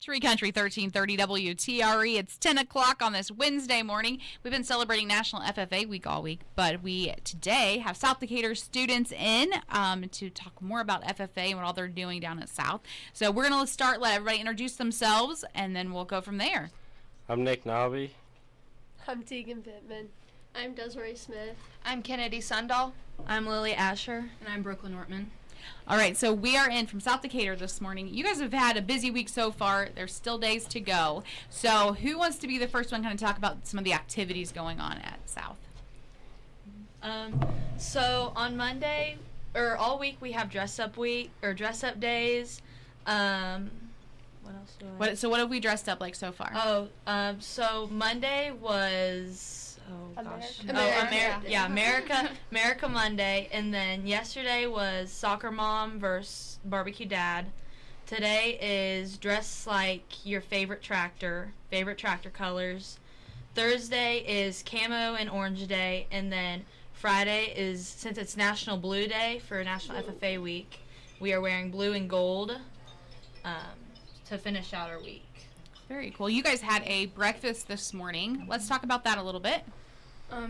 Tree Country 1330 WTRE. It's 10 o'clock on this Wednesday morning. We've been celebrating National FFA Week all week, but we today have South Decatur students in to talk more about FFA and what all they're doing down at South. So we're going to let everybody introduce themselves, and then we'll go from there. I'm Nick Nobby. I'm Tegan Pittman. I'm Desiree Smith. I'm Kennedy Sundahl. I'm Lily Asher. And I'm Brooklyn Ortman. All right, so we are in from South Decatur this morning. You guys have had a busy week so far. There's still days to go. So who wants to be the first one kind of talk about some of the activities going on at South? So on Monday, or all week, we have dress up days. What else do I? So what have we dressed up like so far? So Monday was America Monday, and then yesterday was Soccer Mom versus Barbecue Dad. Today is dress like your favorite tractor colors. Thursday is Camo and Orange Day, and then Friday is, since it's National Blue Day for National FFA Week, we are wearing blue and gold to finish out our week. Very cool. You guys had a breakfast this morning. Let's talk about that a little bit.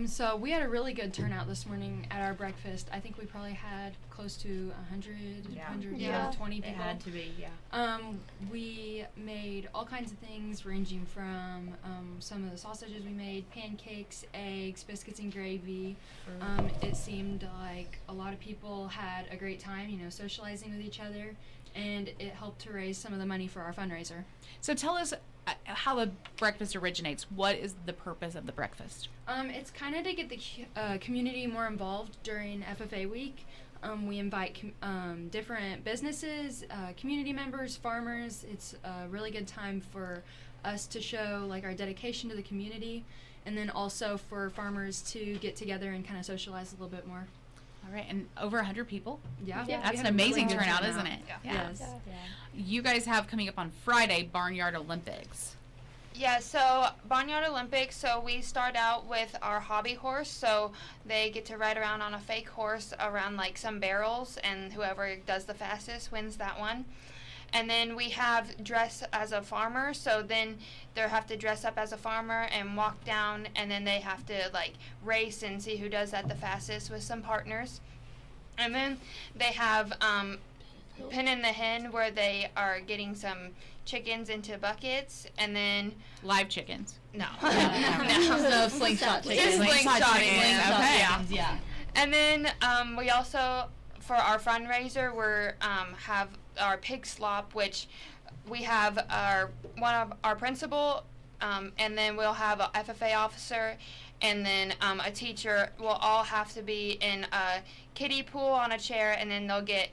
So we had a really good turnout this morning at our breakfast. I think we probably had close to 120 people. It had to be, yeah. We made all kinds of things, ranging from some of the sausages we made, pancakes, eggs, biscuits and gravy. It seemed like a lot of people had a great time, socializing with each other, and it helped to raise some of the money for our fundraiser. So tell us how the breakfast originates. What is the purpose of the breakfast? It's kind of to get the community more involved during FFA week. We invite different businesses, community members, farmers. It's a really good time for us to show our dedication to the community, and then also for farmers to get together and kind of socialize a little bit more. All right, and over 100 people? Yeah. That's an amazing turnout, isn't it? Yeah. Yes. Yeah. You guys have coming up on Friday Barnyard Olympics. Yeah, so Barnyard Olympics, so we start out with our hobby horse, so they get to ride around on a fake horse around some barrels, and whoever does the fastest wins that one. And then we have dress as a farmer, so then they have to dress up as a farmer and walk down, and then they have to race and see who does that the fastest with some partners. And then they have Pin in the Hen, where they are getting some chickens into buckets, and then live chickens. No, no slingshot chickens. Slingshot chickens. Okay. Yeah. And then we also, for our fundraiser, we have our pig slop, which we have one of our principal, and then we'll have a FFA officer, and then a teacher. Will all have to be in a kiddie pool on a chair, and then they'll get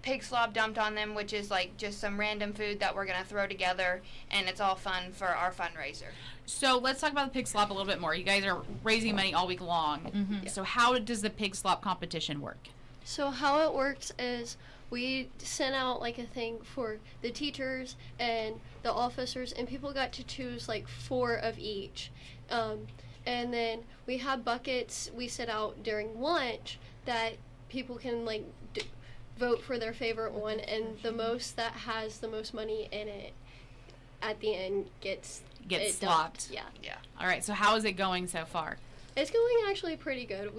pig slop dumped on them, which is just some random food that we're gonna throw together, and it's all fun for our fundraiser. So let's talk about the pig slop a little bit more. You guys are raising money all week long. Mm-hmm. Yeah. So how does the pig slop competition work? So how it works is we sent out a thing for the teachers and the officers, and people got to choose 4 of each. And then we have buckets we set out during lunch that people can vote for their favorite one, and the most that has the most money in it at the end gets slopped. Yeah. All right, so how is it going so far? It's going actually pretty good.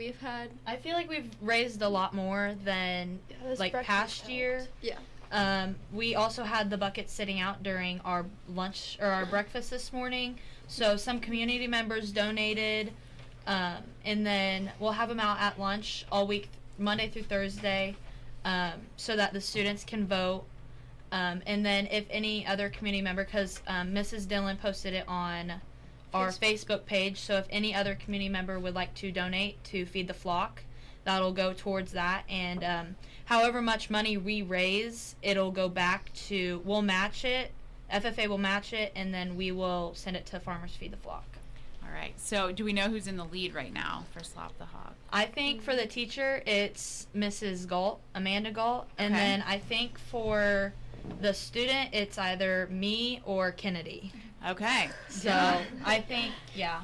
I feel like we've raised a lot more than past year. Yeah. We also had the buckets sitting out during our lunch or our breakfast this morning. So some community members donated, and then we'll have them out at lunch all week, Monday through Thursday, so that the students can vote. And then if any other community member, because Mrs. Dillon posted it on our Facebook page, so if any other community member would like to donate to Feed the Flock, that'll go towards that. And however much money we raise, it'll go back to, we'll match it, FFA will match it, and then we will send it to Farmers Feed the Flock. All right, so do we know who's in the lead right now for Slop the Hog? I think for the teacher, it's Mrs. Galt, Amanda Galt, and then I think for the student, it's either me or Kennedy. Okay. So I think, yeah.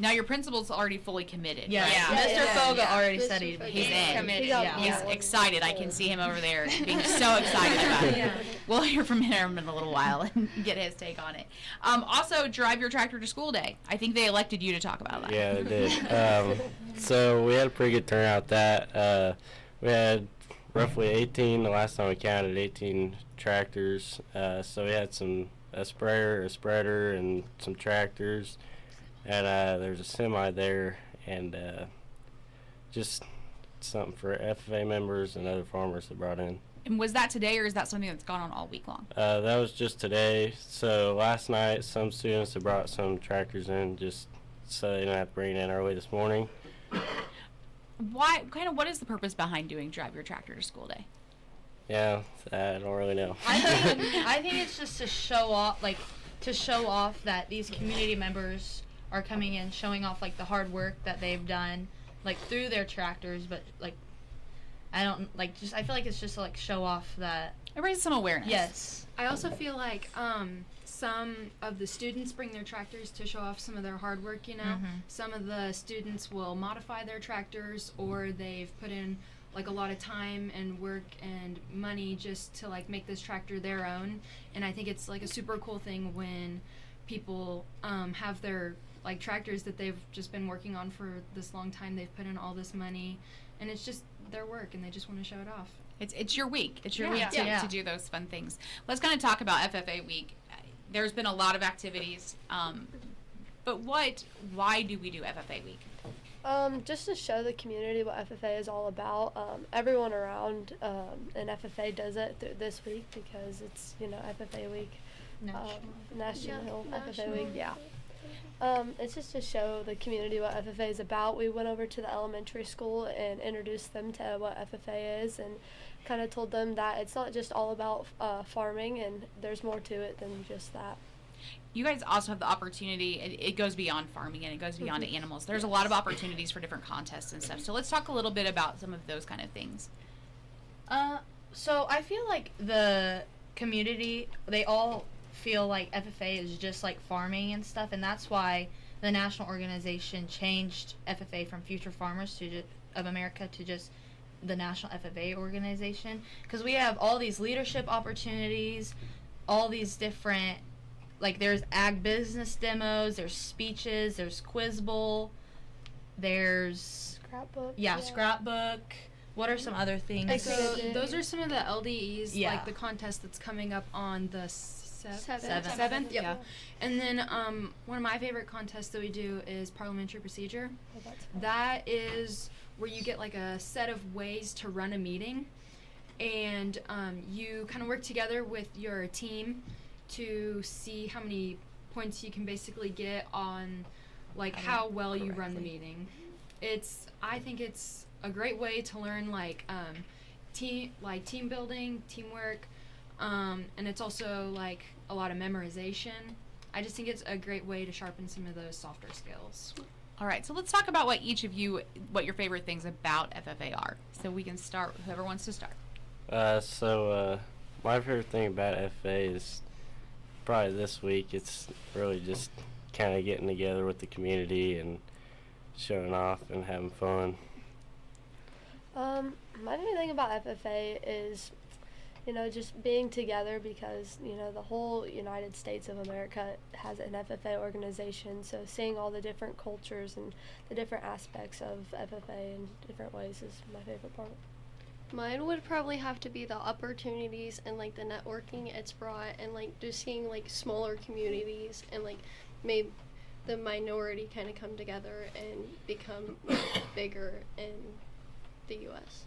Now your principal's already fully committed. Yeah, right? Mr. Foga already Mr. said he's Foga. He's in. Committed. Yeah. He's excited. I can see him over there being so excited about it. Yeah. We'll hear from him in a little while and get his take on it. Also, Drive Your Tractor to School Day. I think they elected you to talk about that. Yeah, they did. So we had a pretty good turnout. We had roughly 18. The last time we counted, 18 tractors. So we had a sprayer, a spreader, and some tractors. And there's a semi there, and just something for FFA members and other farmers that brought in. And was that today, or is that something that's gone on all week long? That was just today. So last night, some students have brought some tractors in just so they didn't have to bring it in early this morning. What is the purpose behind doing Drive Your Tractor to School Day? Yeah, I don't really know. I think it's just to show off that these community members are coming in, showing off like the hard work that they've done, like through their tractors. But like, I feel like it's just to like show off that. It raises some awareness. Yes. I also feel like some of the students bring their tractors to show off some of their hard work, Some of the students will modify their tractors, or they've put in like a lot of time and work and money just to like make this tractor their own. And I think it's like a super cool thing when people have their like tractors that they've just been working on for this long time. They've put in all this money, and it's just their work, and they just want to show it off. It's your week. It's your Yeah. week Yeah. to do those fun things. Let's kind of talk about FFA week. There's been a lot of activities, but why do we do FFA week? Just to show the community what FFA is all about. Everyone around in FFA does it this week because it's FFA week, National FFA week. Yeah. It's just to show the community what FFA is about. We went over to the elementary school and introduced them to what FFA is, and kind of told them that it's not just all about farming, and there's more to it than just that. You guys also have the opportunity, it goes beyond farming and it goes beyond animals. There's a lot of opportunities for different contests and stuff. So let's talk a little bit about some of those kind of things. So I feel like the community, they all feel like FFA is just like farming and stuff, and that's why the national organization changed FFA from Future Farmers of America to just the National FFA organization, because we have all these leadership opportunities, all these different, like there's ag business demos, there's speeches, there's quiz bowl, there's Scrapbook. scrapbook. What are some other things? So those are some of the LDEs, Yeah. like the contest that's coming up on the Seventh. seventh. Yeah. And then one of my favorite contests that we do is parliamentary procedure. Oh, that's fun. That is where you get like a set of ways to run a meeting, and you kind of work together with your team to see how many points you can basically get on like how well you run the meeting. I think it's a great way to learn team building, teamwork, and it's also like a lot of memorization. I just think it's a great way to sharpen some of those softer skills. All right, so let's talk about what your favorite things about FFA are. So we can start, whoever wants to start. My favorite thing about FFA is probably this week. It's really just kind of getting together with the community and showing off and having fun. My favorite thing about FFA is, just being together because, the whole United States of America has an FFA organization. So seeing all the different cultures and the different aspects of FFA in different ways is my favorite part. Mine would probably have to be the opportunities and like the networking it's brought, and like just seeing like smaller communities and like maybe the minority kind of come together and become bigger in the U.S.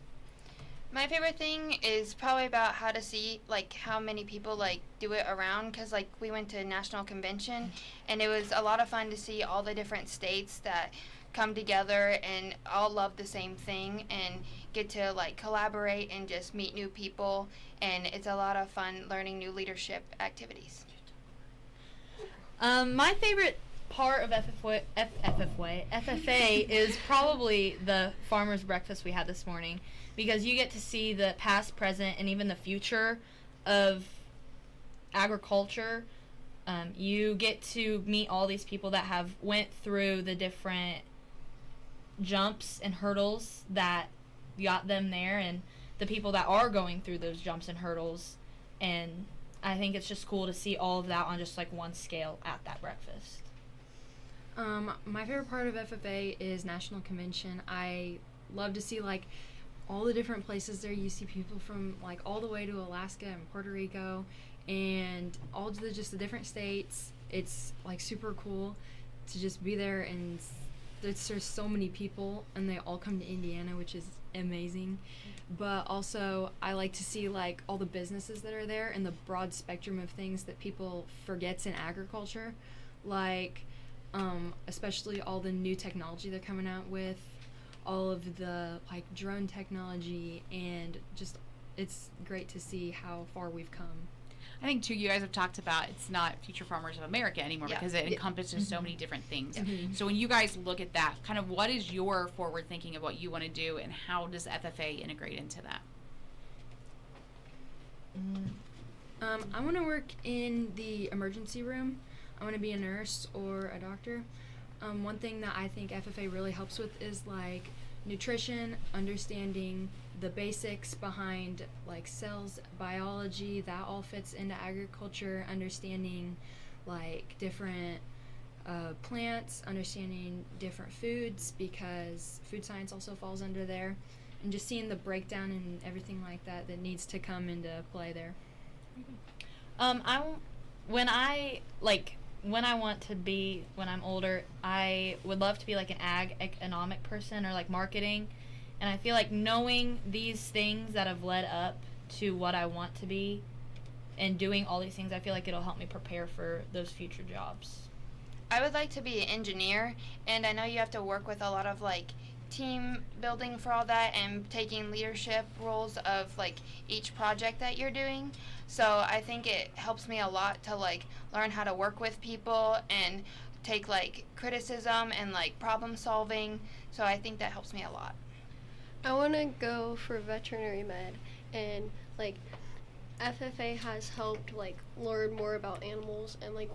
My favorite thing is probably about how to see like how many people like do it around, because like we went to a national convention and it was a lot of fun to see all the different states that come together and all love the same thing and get to like collaborate and just meet new people, and it's a lot of fun learning new leadership activities. My favorite part of FFA is probably the farmer's breakfast we had this morning, because you get to see the past, present, and even the future of agriculture You get to meet all these people that have went through the different jumps and hurdles that got them there, and the people that are going through those jumps and hurdles. And I think it's just cool to see all of that on just like one scale at that breakfast. My favorite part of FFA is National Convention. I love to see like all the different places there. You see people from like all the way to Alaska and Puerto Rico and all the just the different states. It's like super cool to just be there, and there's so many people and they all come to Indiana, which is amazing. But also I like to see like all the businesses that are there and the broad spectrum of things that people forgets in agriculture, like especially all the new technology they're coming out with, all of the like drone technology, and just it's great to see how far we've come. I think too, you guys have talked about it's not Future Farmers of America anymore because it encompasses so many different things. So when you guys look at that, kind of what is your forward thinking of what you want to do, and how does FFA integrate into that? I want to work in the emergency room. I want to be a nurse or a doctor. One thing that I think FFA really helps with is like nutrition, understanding the basics behind like cells, biology, that all fits into agriculture, understanding like different plants, understanding different foods, because food science also falls under there, and just seeing the breakdown and everything like that that needs to come into play there. When I want to be, when I'm older, I would love to be like an economic person or like marketing. And I feel like knowing these things that have led up to what I want to be and doing all these things, I feel like it'll help me prepare for those future jobs. I would like to be an engineer, and I know you have to work with a lot of like team building for all that and taking leadership roles of like each project that you're doing. So I think it helps me a lot to like learn how to work with people and take like criticism and like problem solving. So I think that helps me a lot. I want to go for veterinary med, and like FFA has helped like learn more about animals and like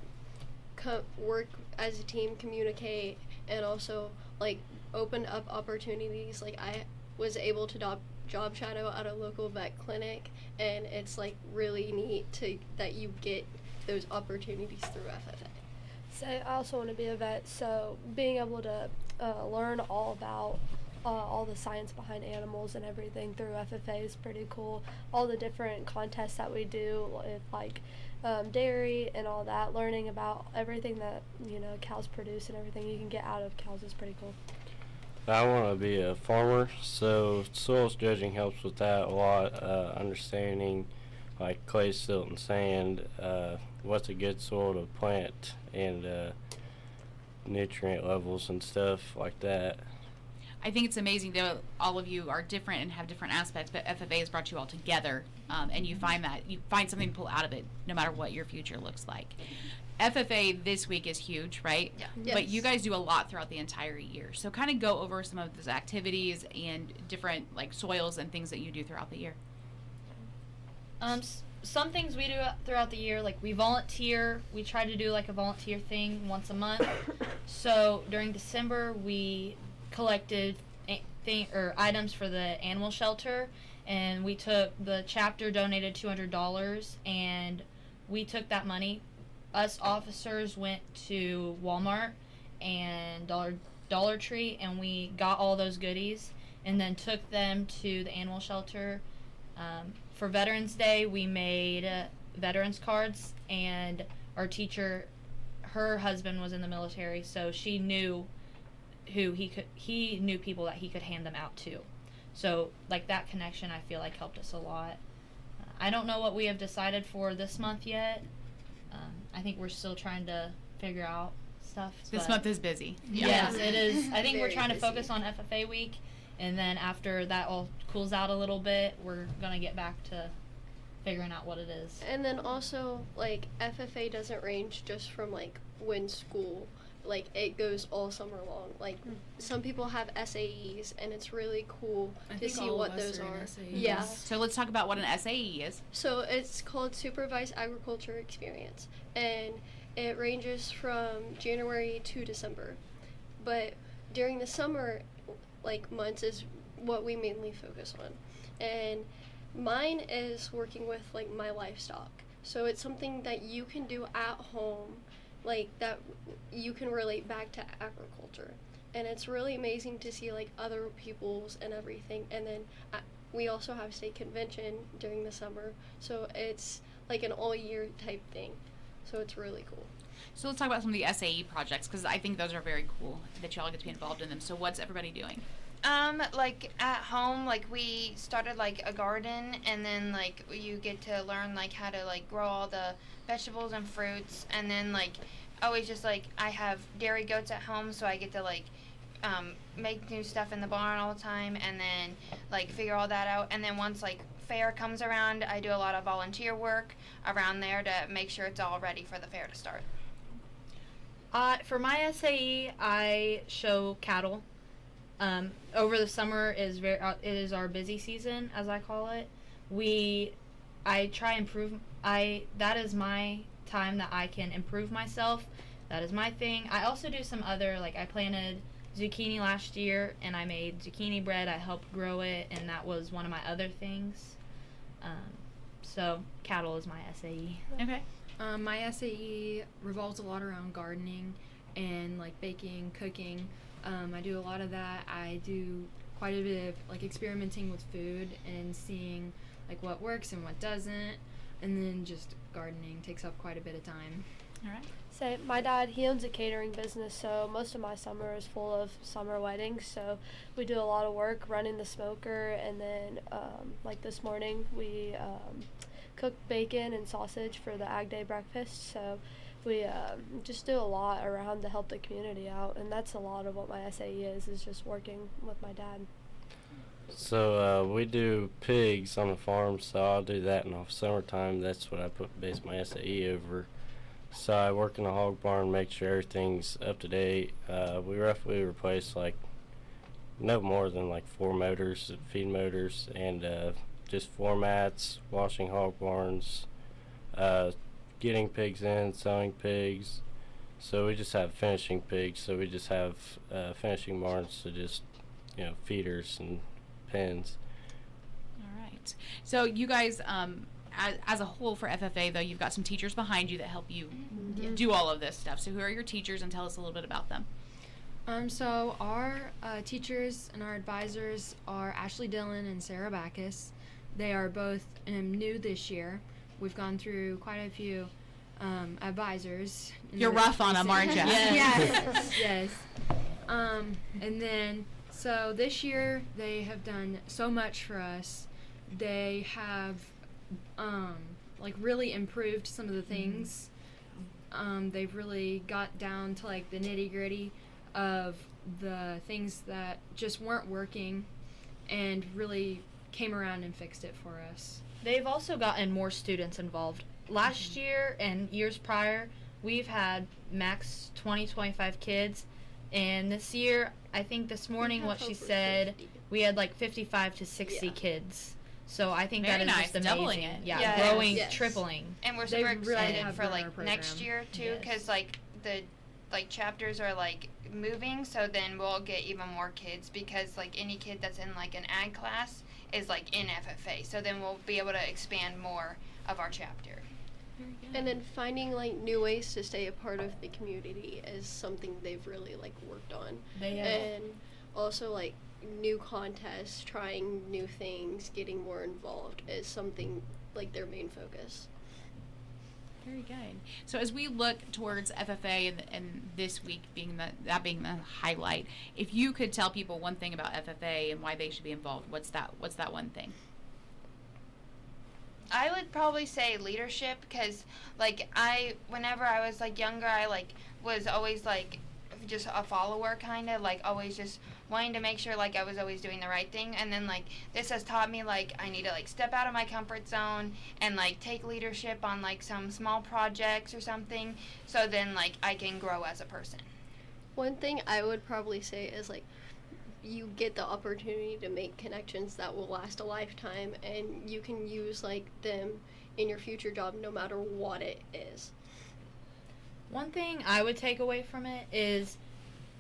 work as a team, communicate, and also like open up opportunities. Like I was able to job shadow at a local vet clinic, and it's like really neat that you get those opportunities through FFA. So I also want to be a vet, so being able to learn all about all the science behind animals and everything through FFA is pretty cool. All the different contests that we do with like dairy and all that, learning about everything that cows produce and everything you can get out of cows is pretty cool. I want to be a farmer, so soils judging helps with that a lot. Understanding like clay, silt, and sand, what's a good soil to plant, and nutrient levels and stuff like that. I think it's amazing that all of you are different and have different aspects, but FFA has brought you all together, and you find something to pull out of it no matter what your future looks like. FFA this week is huge, right? Yeah. Yes. But you guys do a lot throughout the entire year. So kind of go over some of those activities and different like soils and things that you do throughout the year. Some things we do throughout the year, like we volunteer. We try to do like a volunteer thing once a month. So during December, we collected items for the animal shelter, and the chapter donated $200, and we took that money. Us officers went to Walmart and Dollar Tree, and we got all those goodies and then took them to the animal shelter. For Veterans Day, we made veterans cards, and our teacher, her husband was in the military, so she knew he knew people that he could hand them out to. So like that connection, I feel like helped us a lot. I don't know what we have decided for this month yet. I think we're still trying to figure out stuff. This month is busy. Yes, it is. I think we're Very trying to busy. focus on FFA week, and then after that all cools out a little bit, we're going to get back to figuring out what it is. And then also like FFA doesn't range just from like when school, like it goes all summer long. Like some people have SAEs, and it's really cool to see what those are. Yeah. So let's talk about what an SAE is. So it's called Supervised Agriculture Experience, and it ranges from January to December. But during the summer, like, months is what we mainly focus on. And mine is working with, like, my livestock. So it's something that you can do at home, like, that you can relate back to agriculture. And it's really amazing to see, like, other people's and everything. And then we also have state convention during the summer, so it's like an all year type thing. So it's really cool. So let's talk about some of the SAE projects, because I think those are very cool that y'all get to be involved in them. So what's everybody doing? Like at home, like we started like a garden, and then like you get to learn like how to like grow all the vegetables and fruits, and then like always just like I have dairy goats at home, so I get to like make new stuff in the barn all the time, and then like figure all that out. And then once like fair comes around, I do a lot of volunteer work around there to make sure it's all ready for the fair to start. For my SAE, I show cattle. Over the summer it is our busy season, as I call it. I try improve. That is my time that I can improve myself. That is my thing. I also do some other, like I planted zucchini last year and I made zucchini bread. I helped grow it, and that was one of my other things. So cattle is my SAE. Okay. My SAE revolves a lot around gardening and like baking, cooking. I do a lot of that. I do quite a bit of like experimenting with food and seeing like what works and what doesn't, and then just gardening takes up quite a bit of time. All right. So my dad, he owns a catering business, so most of my summer is full of summer weddings. So we do a lot of work running the smoker, and then like this morning we cooked bacon and sausage for the Ag Day breakfast. So we just do a lot around to help the community out, and that's a lot of what my SAE is just working with my dad. So we do pigs on the farm, so I'll do that in the summertime. That's what I base my SAE over. So I work in a hog barn, make sure everything's up to date. We roughly replace like no more than like 4 motors, feed motors, and just floor mats, washing hog barns, getting pigs in, selling pigs. So we just have finishing pigs. So we just have finishing barns to just, feeders and pens. All right. So you guys, as a whole for FFA, though, you've got some teachers behind you that help you do all of this stuff. So who are your teachers, and tell us a little bit about them. So our teachers and our advisors are Ashley Dillon and Sarah Backus. They are both new this year. We've gone through quite a few advisors. You're rough on them, aren't you? Yes. Yes. And then, so this year they have done so much for us. They have like really improved some of the things. They've really got down to like the nitty gritty of the things that just weren't working, and really came around and fixed it for us. They've also gotten more students involved. Last year and years prior, we've had max 20-25 kids, and this year, I think this morning what she said, 50. we had like 55 to 60 kids. So I think Very that is nice. just amazing. Doubling it. Yeah, Yes. growing, Yes. tripling. And we're They super really excited have for grown like our next program. year too, Yes. because like the chapters are like moving, so then we'll get even more kids, because like any kid that's in like an ag class is like in FFA, so then we'll be able to expand more of our chapter. And then finding like new ways to stay a part of the community is something they've really like worked on. They have. And also like new contests, trying new things, getting more involved is something like their main focus. Very good. So as we look towards FFA and this week being the highlight, if you could tell people one thing about FFA and why they should be involved, what's that one thing? I would probably say leadership, because like whenever I was like younger, I like was always like just a follower, kind of like always just wanting to make sure like I was always doing the right thing. And then like this has taught me like I need to like step out of my comfort zone and like take leadership on like some small projects or something, so then like I can grow as a person. One thing I would probably say is like you get the opportunity to make connections that will last a lifetime, and you can use like them in your future job no matter what it is. One thing I would take away from it is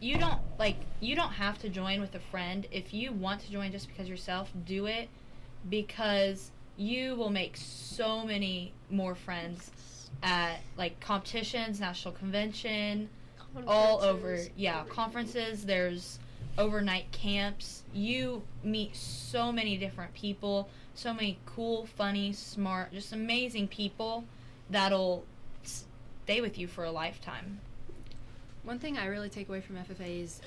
you don't have to join with a friend. If you want to join just because yourself, do it, because you will make so many more friends at like competitions, national convention, all over. Yeah, conferences. There's overnight camps. You meet so many different people, so many cool, funny, smart, just amazing people that'll stay with you for a lifetime. One thing I really take away from FFA is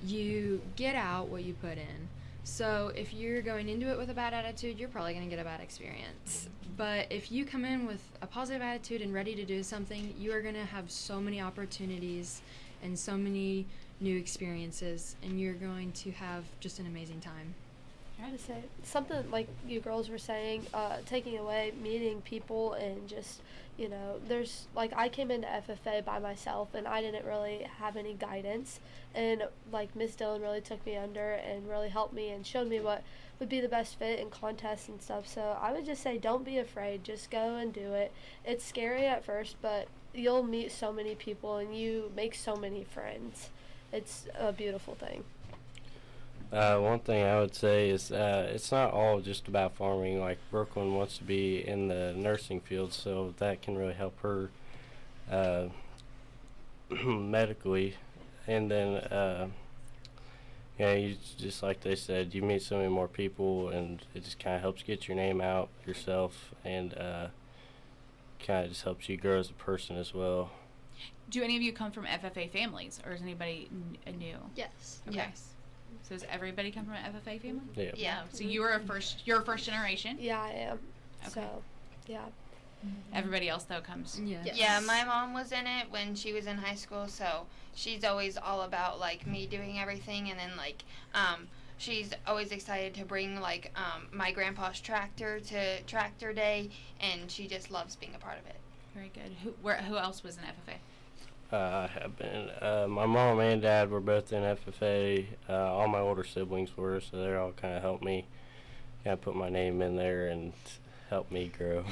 you get out what you put in. So if you're going into it with a bad attitude, you're probably going to get a bad experience. But if you come in with a positive attitude and ready to do something, you are going to have so many opportunities and so many new experiences, and you're going to have just an amazing time. I gotta say something like you girls were saying, taking away meeting people and just, you know, there's like I came into FFA by myself and I didn't really have any guidance, and like Miss Dillon really took me under and really helped me and showed me what would be the best fit in contests and stuff. So I would just say don't be afraid, just go and do it. It's scary at first, but you'll meet so many people and you make so many friends. It's a beautiful thing. One thing I would say is it's not all just about farming. Like Brooklyn wants to be in the nursing field, so that can really help her medically. And then, yeah, you just like they said, you meet so many more people, and it just kind of helps get your name out yourself, and kind of just helps you grow as a person as well. Do any of you come from FFA families, or is anybody new? Yes. Okay. Yes. So does everybody come from an FFA family? Yeah. Yeah. So you're a first generation. Yeah, I am. Okay. So, yeah. Everybody else though comes. Yeah. Yes. Yeah, my mom was in it when she was in high school, so she's always all about like me doing everything, and then like she's always excited to bring like my grandpa's tractor to tractor day, and she just loves being a part of it. Very good. Who else was in FFA? I have been. My mom and dad were both in FFA. All my older siblings were, so they all kind of helped me kind of put my name in there and help me grow.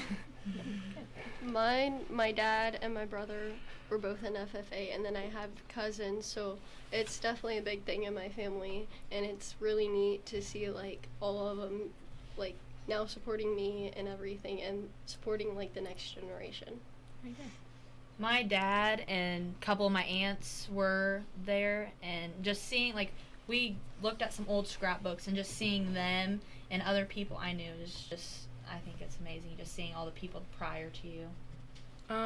My dad and my brother were both in FFA, and then I have cousins, so it's definitely a big thing in my family, and it's really neat to see like all of them like now supporting me and everything, and supporting like the next generation. Very good. My dad and a couple of my aunts were there, and just seeing, like, we looked at some old scrapbooks, and just seeing them and other people I knew is just, I think it's amazing, just seeing all the people prior to you.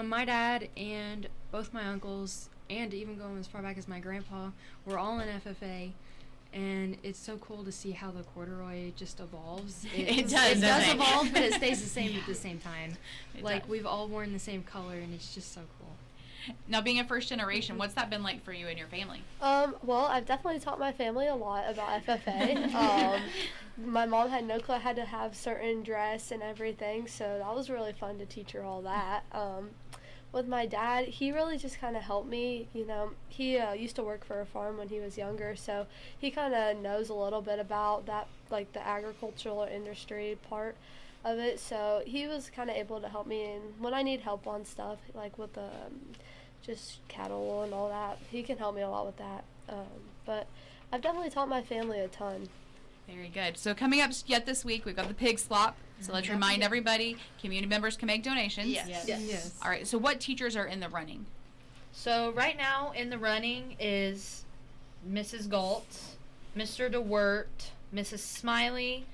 My dad and both my uncles, and even going as far back as my grandpa, were all in FFA, and it's so cool to see how the corduroy just evolves. It does, It doesn't does it? evolve, but it stays the same at the same time. It Like, does. we've all worn the same color, and it's just so cool. Now, being a first generation, what's that been like for you and your family? Well, I've definitely taught my family a lot about FFA. My mom had no clue I had to have certain dress and everything, so that was really fun to teach her all that. With my dad, he really just kind of helped me. You know, he used to work for a farm when he was younger, so he kind of knows a little bit about that, like the agricultural industry part of it. So he was kind of able to help me, and when I need help on stuff, like with the just cattle and all that, he can help me a lot with that. But I've definitely taught my family a ton. Very good. So coming up yet this week, we've got the pig slop. So let's remind everybody, community members can make donations. Yes. Yes. All right. So what teachers are in the running? So right now in the running is Mrs. Galt, Mr. DeWert, Mrs. Smiley,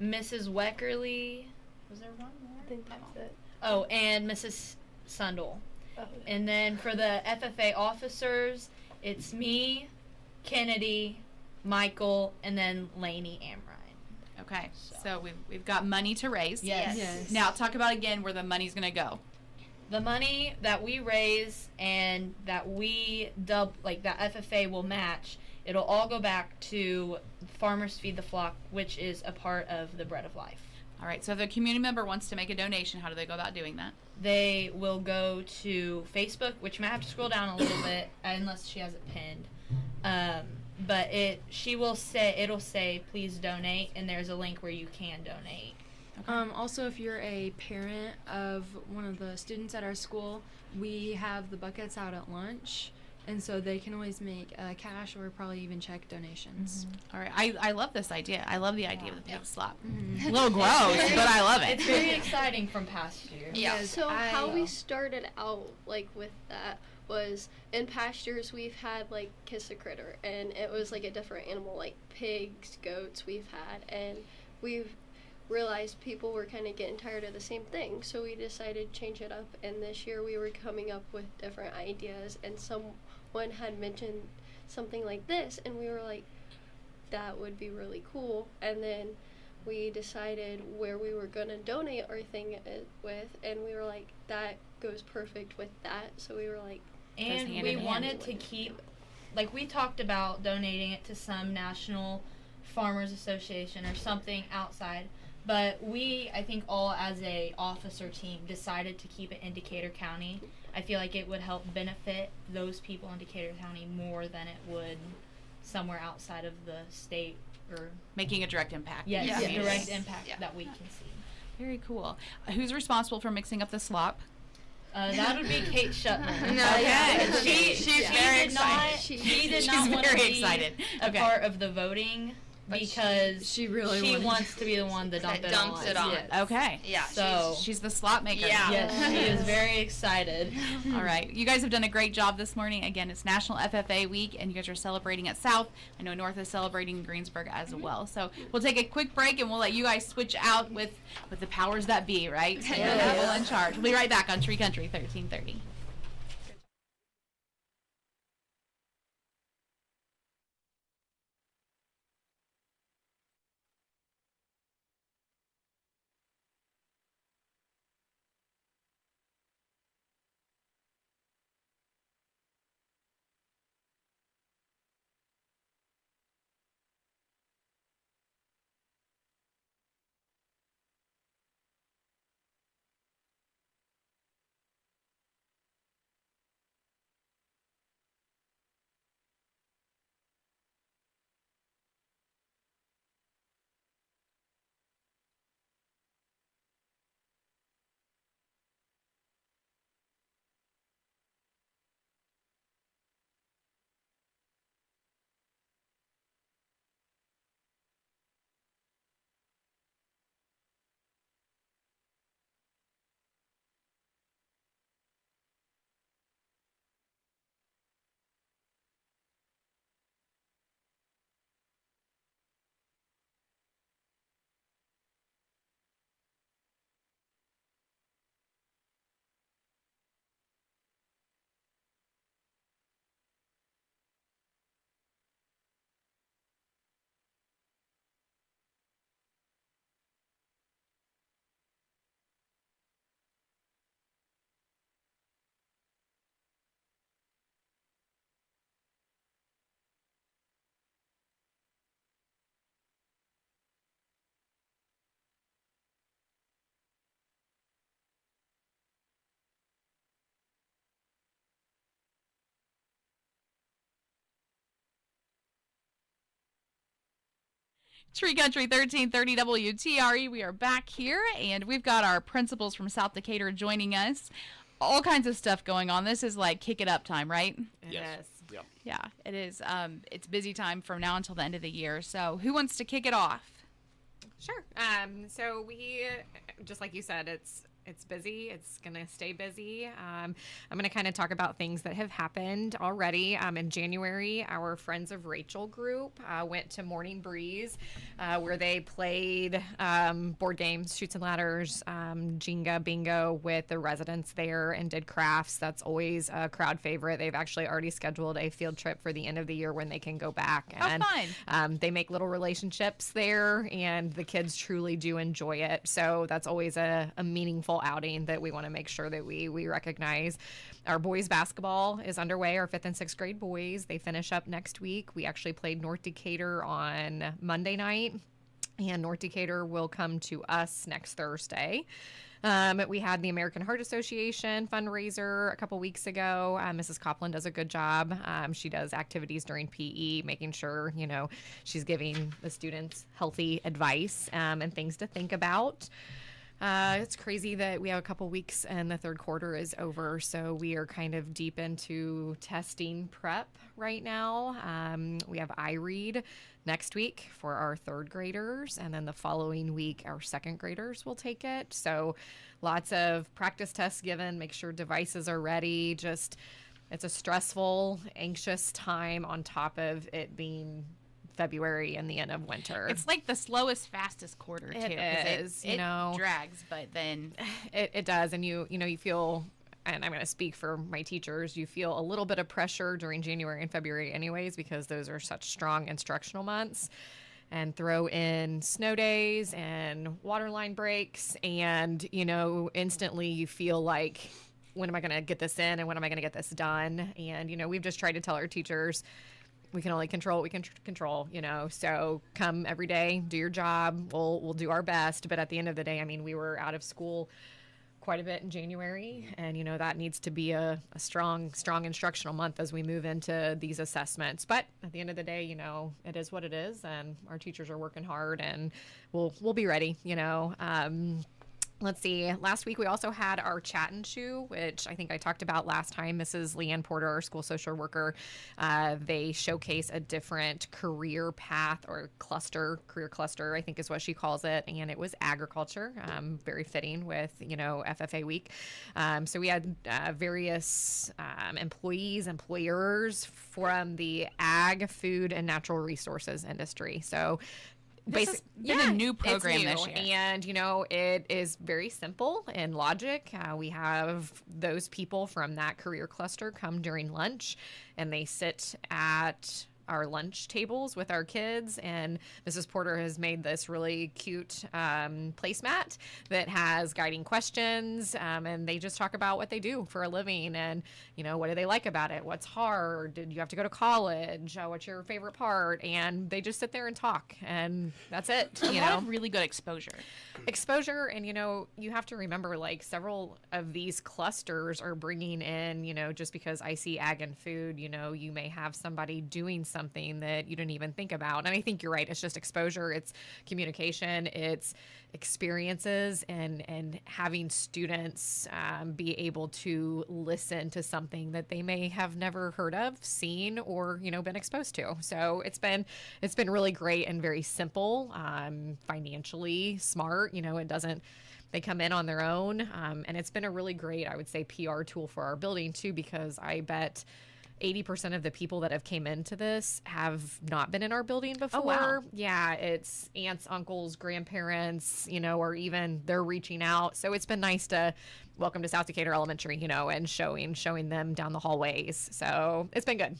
Mrs. Weckerly. Was there one more? I think that's it. Oh, and Mrs. Sundel. Oh, And then for the FFA officers, it's me, Kennedy, Michael, and then Lainey Amrine. Okay. So we've got money to raise. Yes. Yes. Now talk about again where the money's going to go. The money that we raise and that we that FFA will match, it'll all go back to Farmers Feed the Flock, which is a part of the Bread of Life. All right. So if a community member wants to make a donation, how do they go about doing that? They will go to Facebook, which you might have to scroll down a little bit unless she has it pinned. But it'll say please donate, and there's a link where you can donate. Also, if you're a parent of one of the students at our school, we have the buckets out at lunch, and so they can always make cash or probably even check donations. All right, I love this idea. I love the idea of the pig slop. A little gross, but I love it. It's very exciting from past years. Yeah. So how we started out like with that was in past years we've had like Kiss a Critter, and it was like a different animal, like pigs, goats we've had, and we've realized people were kind of getting tired of the same thing, so we decided to change it up. And this year we were coming up with different ideas, and someone had mentioned something like this, and we were like, that would be really cool. And then we decided where we were going to donate our thing with, and we were like, that goes perfect with that. So we were like, and hand we in hand. wanted to keep, like, we talked about donating it to some national farmers association or something outside, but we, I think, all as a officer team decided to keep it in Decatur County. I feel like it would help benefit those people in Decatur County more than it would somewhere outside of the state, or Making a direct impact. yes, Yeah. direct impact Yeah. that we can see. Very cool. Who's responsible for mixing up the slop? That would be Kate Shutman. No, Okay. She's very did not. excited. She did She's not want to very be excited. a Okay. part of the voting But because She really she wanted wants to be the one that That dumps dumps it on. Yes. Okay. Yeah. So She's the slop maker. Yeah. yes, she is very excited. All right. You guys have done a great job this morning. Again, it's National FFA Week, and you guys are celebrating at South. I know North is celebrating in Greensburg as well. So we'll take a quick break, and we'll let you guys switch out with the powers that be, right? The people in charge. We'll be right back on Tree Country 1330. Tree Country 1330 WTRE. We are back here, and we've got our principals from South Decatur joining us. All kinds of stuff going on. This is like kick it up time, right? Yes. Yep. Yeah, it is. It's busy time from now until the end of the year. So who wants to kick it off? Sure. So we, just like you said, it's busy. It's going to stay busy. I'm going to kind of talk about things that have happened already. In January, our Friends of Rachel group went to Morning Breeze, where they played board games, Shoots and Ladders, Jenga, Bingo with the residents there, and did crafts. That's always a crowd favorite. They've actually already scheduled a field trip for the end of the year when they can go back. And fun. they make little relationships there, and the kids truly do enjoy it. So that's always a meaningful outing that we want to make sure that we recognize. Our boys basketball is underway, our 5th and 6th grade boys. They finish up next week. We actually played North Decatur on Monday night, and North Decatur will come to us next Thursday. We had the American Heart Association fundraiser a couple weeks ago. Mrs. Copland does a good job. She does activities during PE, making sure, she's giving the students healthy advice and things to think about. It's crazy that we have a couple weeks and the third quarter is over, so we are kind of deep into testing prep right now. We have iRead next week for our third graders, and then the following week our second graders will take it. So lots of practice tests given, make sure devices are ready. It's a stressful, anxious time on top of it being February and the end of winter. It's like the slowest, fastest quarter too. It is, it drags, but then it does, and you feel, and I'm going to speak for my teachers, you feel a little bit of pressure during January and February anyways, because those are such strong instructional months. And throw in snow days and water line breaks, and instantly you feel like, when am I going to get this in and when am I going to get this done? And we've just tried to tell our teachers, we can only control what we can control, so come every day, do your job. We'll do our best. But at the end of the day, we were out of school quite a bit in January, and that needs to be a strong instructional month as we move into these assessments. But at the end of the day, it is what it is, and our teachers are working hard, and we'll be ready. Let's see. Last week we also had our chat and chew, which I think I talked about last time. Mrs. Leanne Porter, our school social worker, they showcase a different career path or career cluster, I think is what she calls it. And it was agriculture, very fitting with, FFA week. So we had various employees, employers from the ag, food, and natural resources industry. So this has been a new program this year. And, it is very simple in logic. We have those people from that career cluster come during lunch, and they sit at our lunch tables with our kids, and Mrs. Porter has made this really cute placemat that has guiding questions, and they just talk about what they do for a living, and what do they like about it, what's hard, did you have to go to college, what's your favorite part, and they just sit there and talk, and that's it. A lot of really good exposure, and you have to remember, like, several of these clusters are bringing in, just because I see ag and food, you may have somebody doing something that you didn't even think about. And I think you're right. It's just exposure. It's communication. It's experiences, and having students be able to listen to something that they may have never heard of, seen, or been exposed to. So it's been really great and very simple, financially smart. They come in on their own, and it's been a really great, I would say, PR tool for our building too, because I bet 80% of the people that have came into this have not been in our building before. Oh, wow. Yeah, it's aunts, uncles, grandparents, or even they're reaching out. So it's been nice to welcome to South Decatur Elementary, and showing them down the hallways. So it's been good.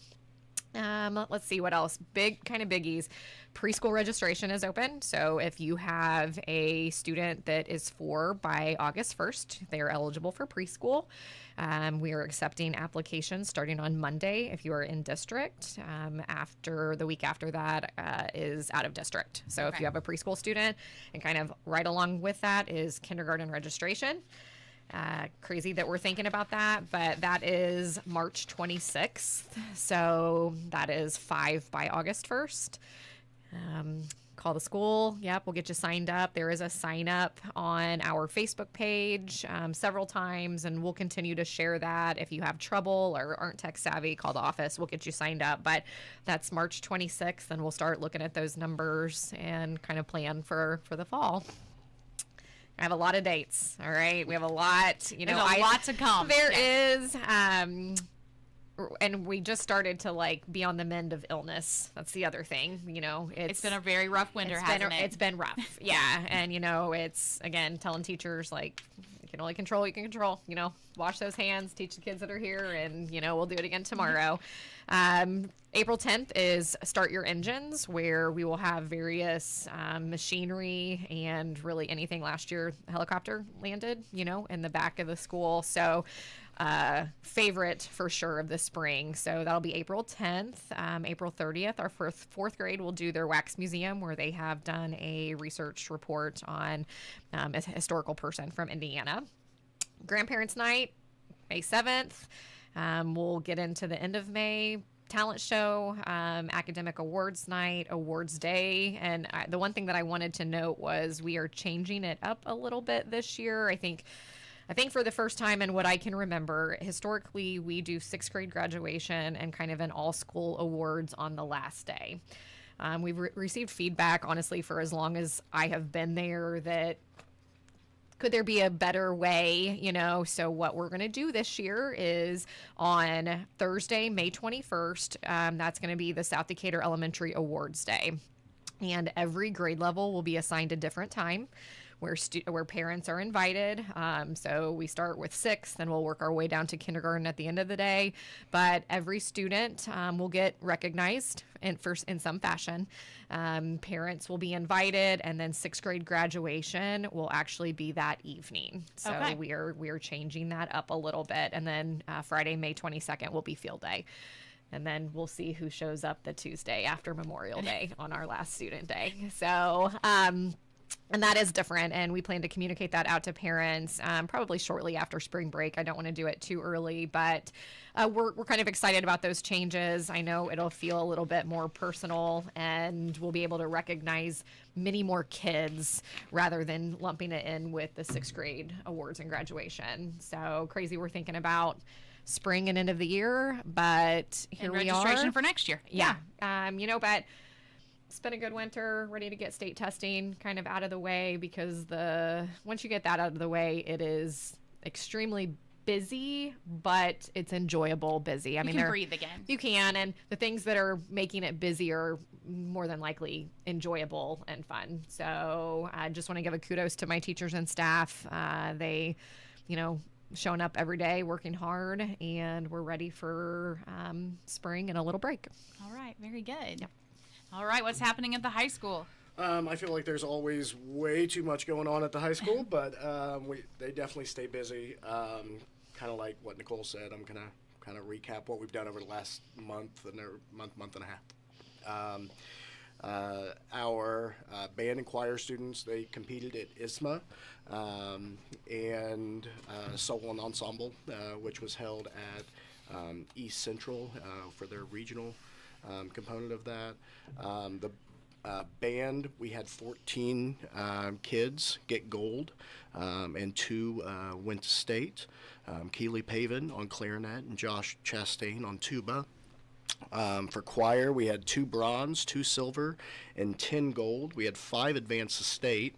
Let's see what else. Biggies. Preschool registration is open. So if you have a student that is 4 by August 1st, they are eligible for preschool. We are accepting applications starting on Monday if you are in district. After the week after that is out of district. So if you have a preschool student, and kind of right along with that is kindergarten registration. Crazy that we're thinking about that, but that is March 26th. So that is 5 by August 1st. Call the school. Yep, we'll get you signed up. There is a sign up on our Facebook page several times, and we'll continue to share that. If you have trouble or aren't tech savvy, call the office. We'll get you signed up. But that's March 26th, and we'll start looking at those numbers and kind of plan for the fall. I have a lot of dates. All right. We have a lot, There's a lot to come. There is, and we just started to be on the mend of illness. That's the other thing. It's been a very rough winter, hasn't it? It's been rough. Yeah. And, it's, again, telling teachers, you can only control what you can control. Wash those hands, teach the kids that are here, and, we'll do it again tomorrow. April 10th is Start Your Engines, where we will have various machinery and really anything. Last year, helicopter landed, in the back of the school. So favorite for sure of the spring. So that'll be April 10th. April 30th, our fourth grade will do their wax museum, where they have done a research report on a historical person from Indiana. Grandparents' night, May 7th. We'll get into the end of May. Talent show, academic awards night, awards day. And the one thing that I wanted to note was we are changing it up a little bit this year. I think for the first time in what I can remember, historically, we do sixth grade graduation and kind of an all-school awards on the last day. We've received feedback, honestly, for as long as I have been there, that could there be a better way, So what we're going to do this year is on Thursday, May 21st, that's going to be the South Decatur Elementary Awards Day. And every grade level will be assigned a different time where parents are invited. So we start with 6th, then we'll work our way down to kindergarten at the end of the day. But every student will get recognized in some fashion. Parents will be invited, and then 6th grade graduation will actually be that evening. So Okay. we are changing that up a little bit. And then Friday, May 22nd will be field day. And then we'll see who shows up the Tuesday after Memorial Day on our last student day. So, and that is different, and we plan to communicate that out to parents probably shortly after spring break. I don't want to do it too early, but we're kind of excited about those changes. I know it'll feel a little bit more personal, and we'll be able to recognize many more kids rather than lumping it in with the 6th grade awards and graduation. So crazy, we're thinking about spring and end of the year, but here we are. Registration for next year. Yeah. But it's been a good winter, ready to get state testing kind of out of the way, because once you get that out of the way, it is extremely busy, but it's enjoyable busy. I mean, You can breathe again. You can, and the things that are making it busy are more than likely enjoyable and fun. So I just want to give a kudos to my teachers and staff. They, showing up every day, working hard, and we're ready for spring and a little break. All right. Very good. Yep. All right. What's happening at the high school? I feel like there's always way too much going on at the high school, but they definitely stay busy. Kind of like what Nicole said, I'm going to kind of recap what we've done over the last month and a half. Our band and choir students, they competed at ISMA and solo and ensemble, which was held at East Central for their regional component of that. The band, we had 14 kids get gold, and 2 went to state. Keely Pavin on clarinet and Josh Chastain on tuba. For choir, we had 2 bronze, 2 silver, and 10 gold. We had 5 advanced to state.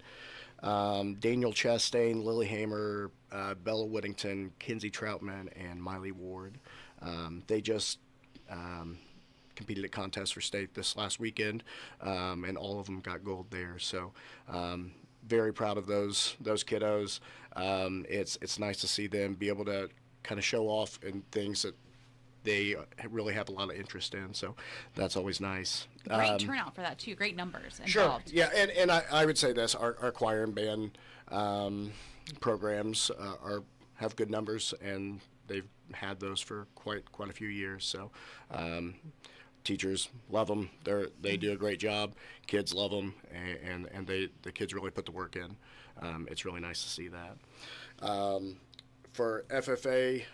Daniel Chastain, Lily Hamer, Bella Whittington, Kinsey Troutman, and Miley Ward. They just competed at contests for state this last weekend, and all of them got gold there. So very proud of those kiddos. It's nice to see them be able to kind of show off in things that they really have a lot of interest in, so that's always nice. Great turnout for that too. Great numbers involved. Sure. Yeah, and I would say this: our choir and band programs have good numbers, and they've had those for quite a few years. So teachers love them. They do a great job. Kids love them, and the kids really put the work in. It's really nice to see that. For FFA.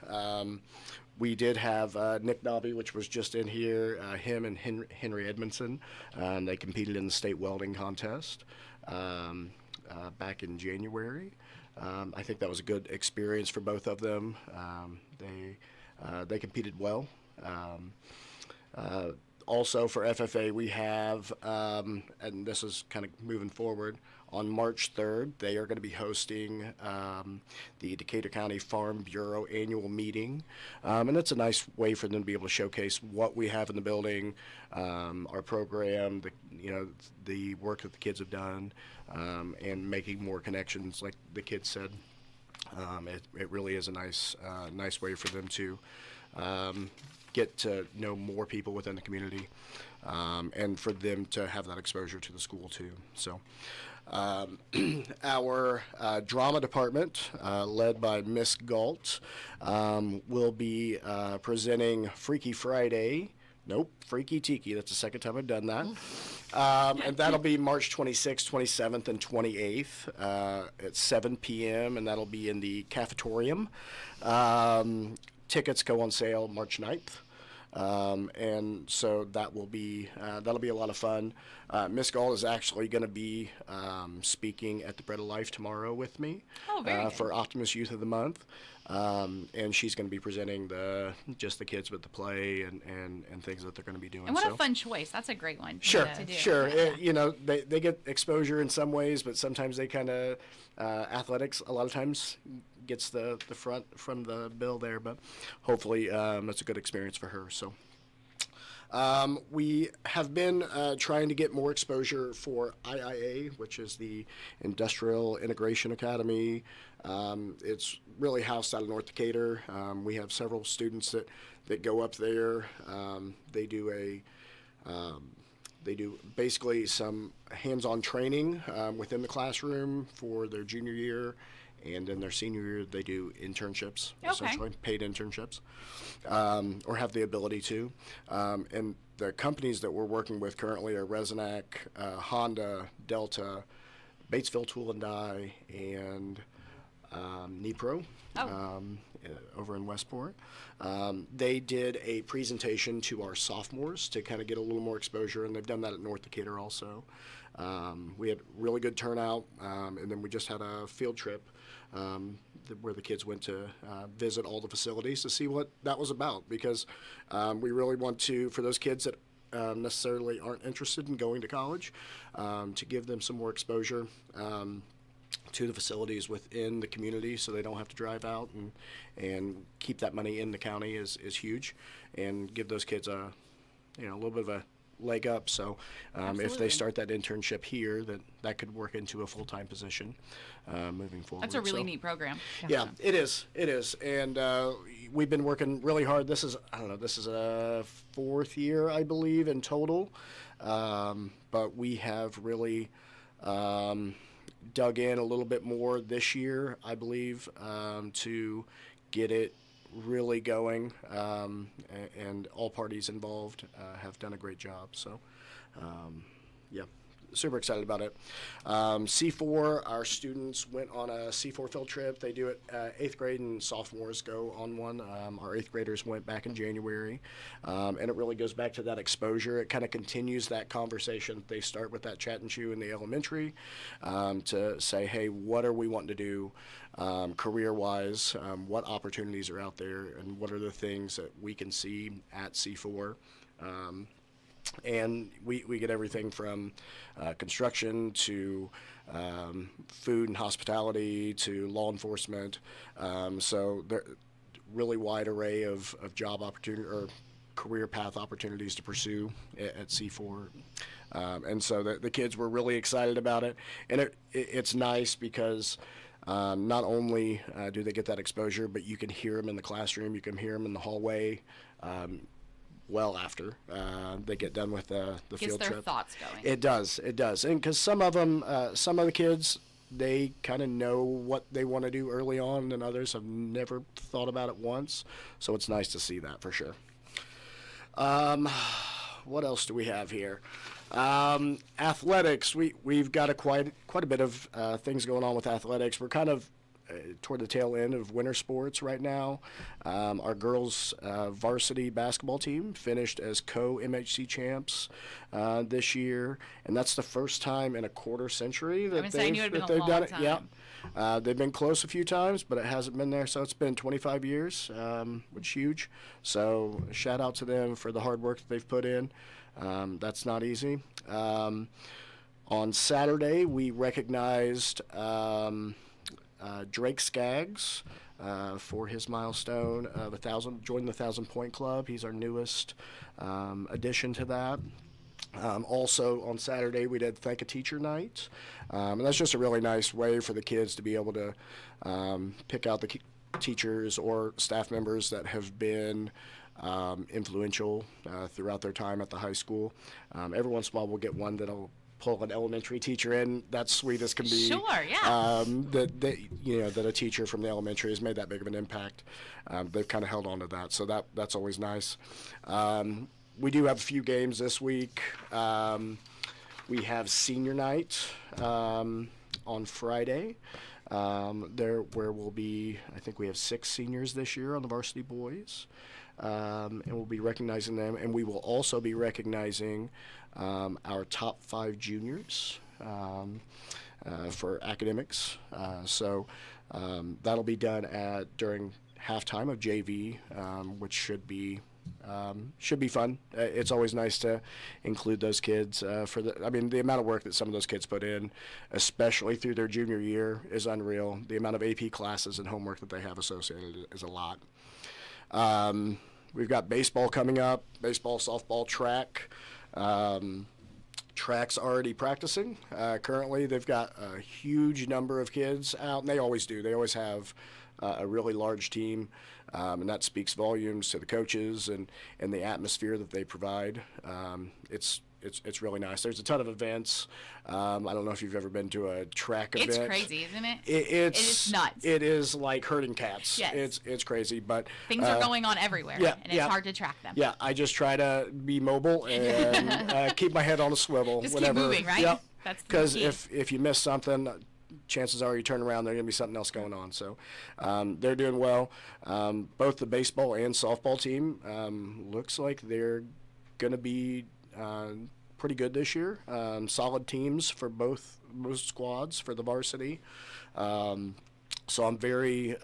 We did have Nick Nobby, which was just in here, him and Henry Edmondson. They competed in the state welding contest back in January. I think that was a good experience for both of them. They competed well. Also for FFA, we have, and this is kind of moving forward, on March 3rd, they are going to be hosting the Decatur County Farm Bureau annual meeting. And that's a nice way for them to be able to showcase what we have in the building, our program, the work that the kids have done, and making more connections, like the kids said. It really is a nice way for them to get to know more people within the community, and for them to have that exposure to the school too. So our drama department, led by Miss Galt, will be presenting Freaky Friday. Nope, Freaky Tiki. That's the second time I've done that. And that'll be March 26th, 27th, and 28th at 7 p.m., and that'll be in the cafetorium. Tickets go on sale March 9th. And so that'll be a lot of fun. Miss Gall is actually going to be speaking at the Bread of Life tomorrow with me for Optimist Youth of the Month. And she's going to be presenting just the kids with the play and things that they're going to be doing. And what a fun choice. That's a great one. Sure, to do. sure. They get exposure in some ways, but sometimes they kind of, athletics a lot of times gets the front from the bill there, but hopefully that's a good experience for her. So we have been trying to get more exposure for IIA, which is the Industrial Integration Academy. It's really housed out of North Decatur. We have several students that go up there. They do basically some hands-on training within the classroom for their junior year, and in their senior year they do internships, essentially paid internships, or have the ability to. And the companies that we're working with currently are Resonac, Honda, Delta, Batesville Tool and Die, and Nipro over in Westport. They did a presentation to our sophomores to kind of get a little more exposure, and they've done that at North Decatur also. We had really good turnout, and then we just had a field trip where the kids went to visit all the facilities to see what that was about, because we really want to, for those kids that necessarily aren't interested in going to college, to give them some more exposure to the facilities within the community, so they don't have to drive out, and keep that money in the county is huge, and give those kids a little bit of a leg up. So if they start that internship here, that could work into a full-time position moving forward. That's a really neat program. Yeah, it is, and we've been working really hard. This is a 4th year, I believe, in total, but we have really dug in a little bit more this year, I believe, to get it really going, and all parties involved have done a great job. So, yeah, super excited about it. C4, our students went on a C4 field trip. They do it, 8th grade and sophomores go on one. Our 8th graders went back in January, and it really goes back to that exposure. It kind of continues that conversation. They start with that chat and chew in the elementary, to say, hey, what are we wanting to do career-wise? What opportunities are out there, and what are the things that we can see at C4? And we get everything from construction to food and hospitality to law enforcement. So there really wide array of job opportunity or career path opportunities to pursue at C4. And so the kids were really excited about it. And it's nice because not only do they get that exposure, but you can hear them in the classroom, you can hear them in the hallway, well after they get done with the field trip. Gets their thoughts going. It does, and because some of the kids, they kind of know what they want to do early on, and others have never thought about it once. So it's nice to see that for sure. What else do we have here? Athletics. We've got quite a bit of things going on with athletics. We're kind of toward the tail end of winter sports right now. Our girls varsity basketball team finished as co-MHC champs this year, and that's the first time in a quarter century that they've done it. Yeah, they've been close a few times, but it hasn't been there. So it's been 25 years, which is huge. So shout out to them for the hard work that they've put in. That's not easy. On Saturday, we recognized Drake Skaggs for his milestone of 1,000, joined the 1,000-point club. He's our newest addition to that. Also on Saturday, we did Thank a Teacher Night, and that's just a really nice way for the kids to be able to pick out teachers or staff members that have been influential throughout their time at the high school. Every once in a while, we'll get one that'll pull an elementary teacher in. That's sweet as can be. Sure, yeah. That a teacher from the elementary has made that big of an impact. They've kind of held on to that, so that's always nice. We do have a few games this week. We have senior night on Friday. Where we'll be, I think we have 6 seniors this year on the varsity boys, and we'll be recognizing them, and we will also be recognizing our top 5 juniors for academics. So that'll be done during halftime of JV, which should be fun. It's always nice to include those kids the amount of work that some of those kids put in, especially through their junior year, is unreal. The amount of AP classes and homework that they have associated is a lot. We've got baseball coming up, baseball, softball, track. Track's already practicing. Currently, they've got a huge number of kids out, and they always do. They always have a really large team, and that speaks volumes to the coaches and the atmosphere that they provide. It's really nice. There's a ton of events. I don't know if you've ever been to a track event. It's crazy, isn't it? It is nuts. It is like herding cats. Yes. It's crazy, but things are going on everywhere, and it's hard to track them. Yeah, I just try to be mobile and keep my head on a swivel. Just whenever, keep moving, right? Yep. That's the Because key. if you miss something, chances are you turn around, there's going to be something else going on. So they're doing well. Both the baseball and softball team looks like they're going to be pretty good this year. Solid teams for both squads for the varsity. So I'm very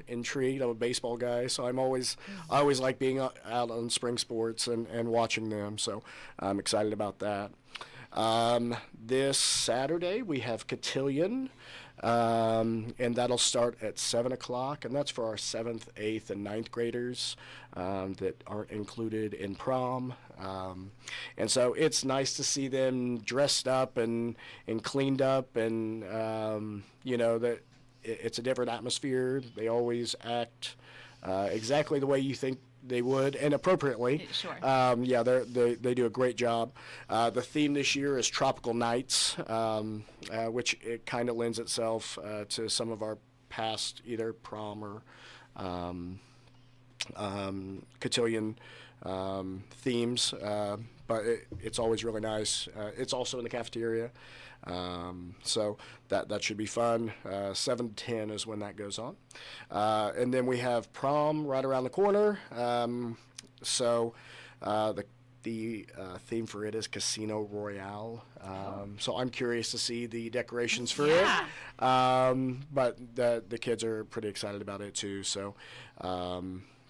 intrigued. I'm a baseball guy, so I always like being out on spring sports and watching them. So I'm excited about that. This Saturday we have cotillion, and that'll start at 7 o'clock, and that's for our 7th, 8th, and 9th graders that aren't included in prom. And so it's nice to see them dressed up and cleaned up, and that it's a different atmosphere. They always act exactly the way you think they would, and appropriately. Sure. They do a great job. The theme this year is Tropical Nights, which it kind of lends itself to some of our past either prom or cotillion themes, but it's always really nice. It's also in the cafeteria, so that should be fun. 7 to 10 is when that goes on, and then we have prom right around the corner. So the theme for it is Casino Royale. So I'm curious to see the decorations for it. But the kids are pretty excited about it too. So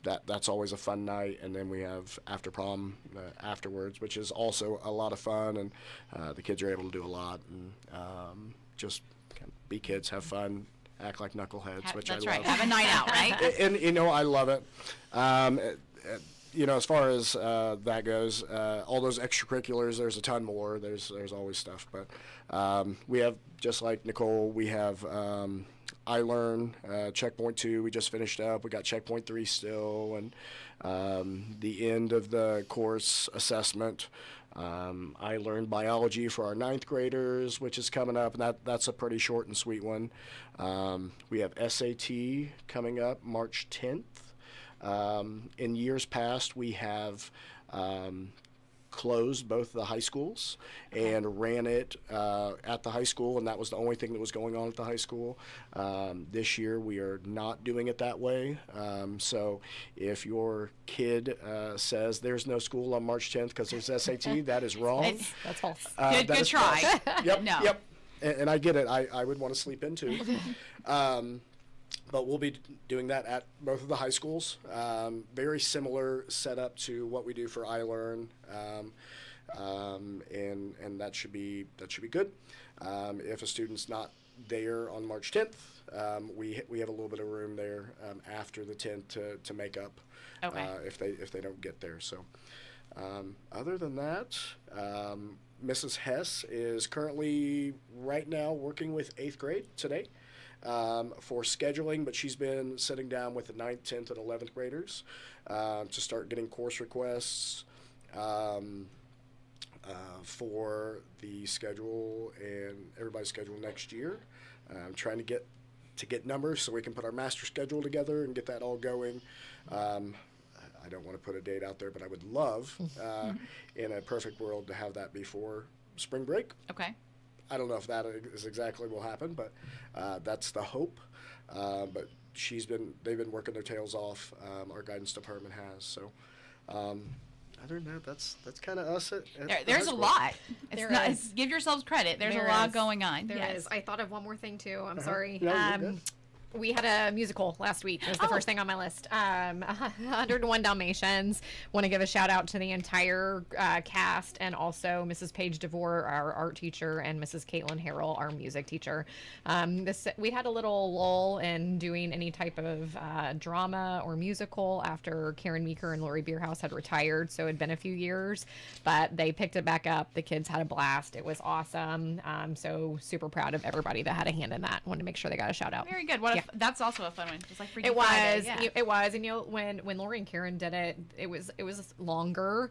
that's always a fun night. And then we have after prom afterwards, which is also a lot of fun. And the kids are able to do a lot and just kind of be kids, have fun, act like knuckleheads, which I love. That's right. Have a night out, right? And I love it. As far as that goes, all those extracurriculars, there's a ton more. There's always stuff. But we have, just like Nicole, we have iLearn, Checkpoint 2, we just finished up. We got Checkpoint 3 still, and the end of the course assessment. I learned biology for our 9th graders, which is coming up, and that's a pretty short and sweet one. We have SAT coming up March 10th. In years past, we have closed both the high schools and ran it at the high school, and that was the only thing that was going on at the high school. This year, we are not doing it that way. So if your kid says there's no school on March 10th because there's SAT, that is wrong. That's false. Good try. False. Yep. No. Yep. And I get it. I would want to sleep in too. But we'll be doing that at both of the high schools. Very similar setup to what we do for iLearn, and that should be good. If a student's not there on March 10th, we have a little bit of room there after the 10th to make up if they don't get there. So other than that, Mrs. Hess is currently right now working with 8th grade today. for scheduling, but she's been sitting down with the 9th, 10th, and 11th graders to start getting course requests for the schedule and everybody's schedule next year. I'm trying to get numbers so we can put our master schedule together and get that all going. I don't want to put a date out there, but I would love, in a perfect world, to have that before spring break. Okay. I don't know if that is exactly will happen, but that's the hope. But they've been working their tails off. Our guidance department has. So, other than that, that's kind of us. There's a lot. Give yourselves credit. There's a lot going on. There yes. is. I thought of one more thing too. I'm Uh-huh. sorry. No, you're good. We had a musical last week. It was the first thing on my list. 101 Dalmatians. Want to give a shout out to the entire cast and also Mrs. Paige DeVore, our art teacher, and Mrs. Caitlin Harrell, our music teacher. We had a little lull in doing any type of drama or musical after Karen Meeker and Lori Bierhaus had retired, so it had been a few years, but they picked it back up. The kids had a blast. It was awesome. So super proud of everybody that had a hand in that. Wanted to make sure they got a shout out. Very good. That's also a fun one. Just like Freaky It was. Friday. Yeah. It was. And when Lori and Karen did it, it was longer.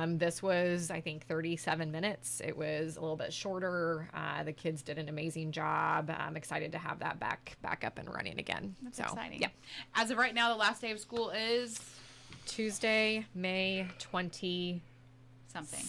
This was, I think, 37 minutes. It was a little bit shorter. The kids did an amazing job. I'm excited to have that back up and running again. That's so, exciting. Yeah. As of right now, the last day of school is Tuesday, May 26th. something.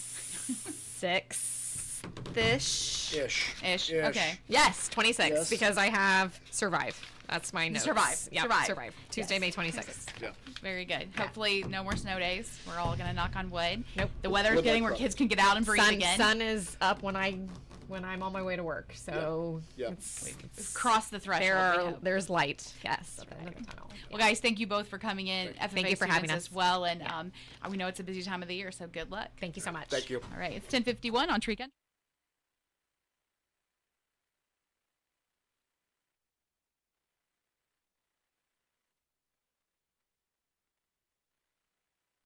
Ish. Ish. Okay. Yes, 26, Yes. because I have Survive. That's my notes. Survive. Yeah, Survive. Tuesday, Yes. May 26th. Yeah. Very good. Hopefully, no more snow days. We're all gonna knock on wood. Nope. The weather's Wood getting like where that. kids can get out and breathe again. Sun is up when I'm on my way to work. So Yeah. it's Cross the threshold. there's light. Yes. at the end of the tunnel. Well, guys, thank you both for coming in. FFA Thank you for having students us. as well. And we know it's a busy time of the year, so good luck. Thank you so much. Thank you. All right, it's 10:51 on Tree Country.